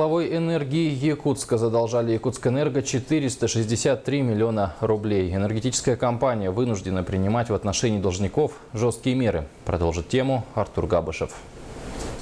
Тепловой энергии Якутска задолжали Якутскэнерго 463 миллиона рублей. Энергетическая компания вынуждена принимать в отношении должников жесткие меры. Продолжит тему Артур Габышев.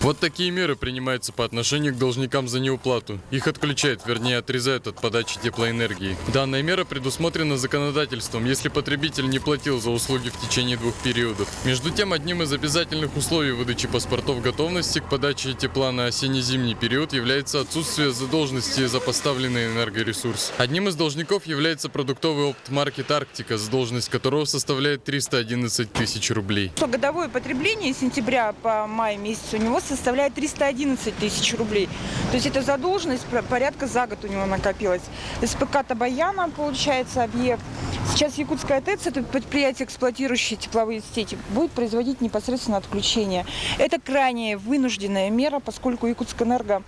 Вот такие меры принимаются по отношению к должникам за неуплату. Их отключают, вернее отрезают от подачи теплоэнергии. Данная мера предусмотрена законодательством, если потребитель не платил за услуги в течение 2 периодов. Между тем, одним из обязательных условий выдачи паспортов готовности к подаче тепла на осенне-зимний период является отсутствие задолженности за поставленный энергоресурс. Одним из должников является продуктовый опт-маркет «Арктика», задолженность которого составляет 311 тысяч рублей. Годовое потребление с сентября по май месяц у него составляет 311 тысяч рублей. То есть это задолженность порядка за год у него накопилась. СПК Табаяна, получается, объект. Сейчас Якутская ТЭЦ, это предприятие, эксплуатирующее тепловые сети, будет производить непосредственно отключение. Это крайне вынужденная мера, поскольку Якутскэнерго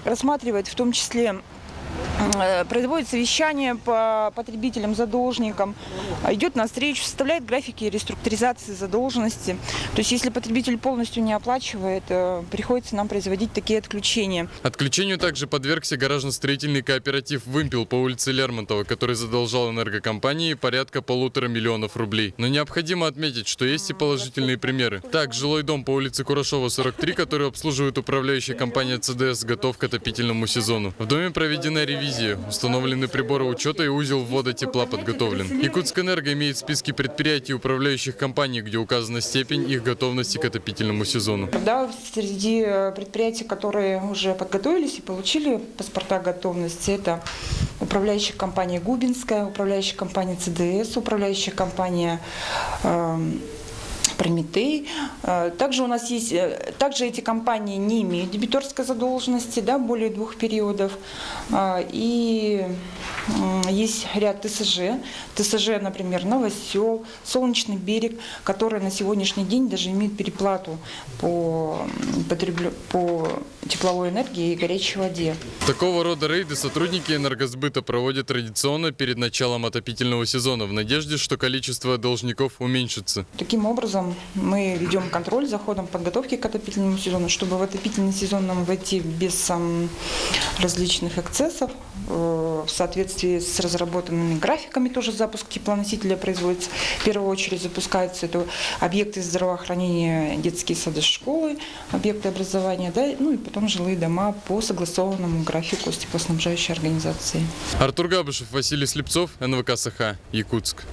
рассматривает в том числе производит совещание по потребителям, задолжникам, идет навстречу, составляет графики реструктуризации задолженности. То есть, если потребитель полностью не оплачивает, приходится нам производить такие отключения. Отключению также подвергся гаражно-строительный кооператив «Вымпел» по улице Лермонтова, который задолжал энергокомпании порядка 1,5 миллиона рублей. Но необходимо отметить, что есть и положительные примеры. Так, жилой дом по улице Курашова, 43, который обслуживает управляющая компания ЦДС, готов к отопительному сезону. В доме проведена ревизия. Установлены приборы учета и узел ввода тепла подготовлен. Якутскэнерго имеет списки предприятий и управляющих компаний, где указана степень их готовности к отопительному сезону. Да, среди предприятий, которые уже подготовились и получили паспорта готовности, это управляющая компания Губинская, управляющая компания ЦДС, управляющая компания Прометей. Также у нас есть, также эти компании не имеют дебиторской задолженности, да, более 2 периодов. И есть ряд ТСЖ. ТСЖ, например, Новосел, Солнечный берег, которые на сегодняшний день даже имеют переплату по тепловой энергии и горячей воде. Такого рода рейды сотрудники энергосбыта проводят традиционно перед началом отопительного сезона в надежде, что количество должников уменьшится. Таким образом, мы ведем контроль за ходом подготовки к отопительному сезону, чтобы в отопительный сезон нам войти без различных эксцессов, в соответствии с разработанными графиками. Тоже запуск теплоносителя производится. В первую очередь запускаются это объекты здравоохранения, детские сады, школы, объекты образования, да, ну и потом жилые дома по согласованному графику с теплоснабжающей организацией. Артур Габышев, Василий Слепцов, НВК СХ, Якутск.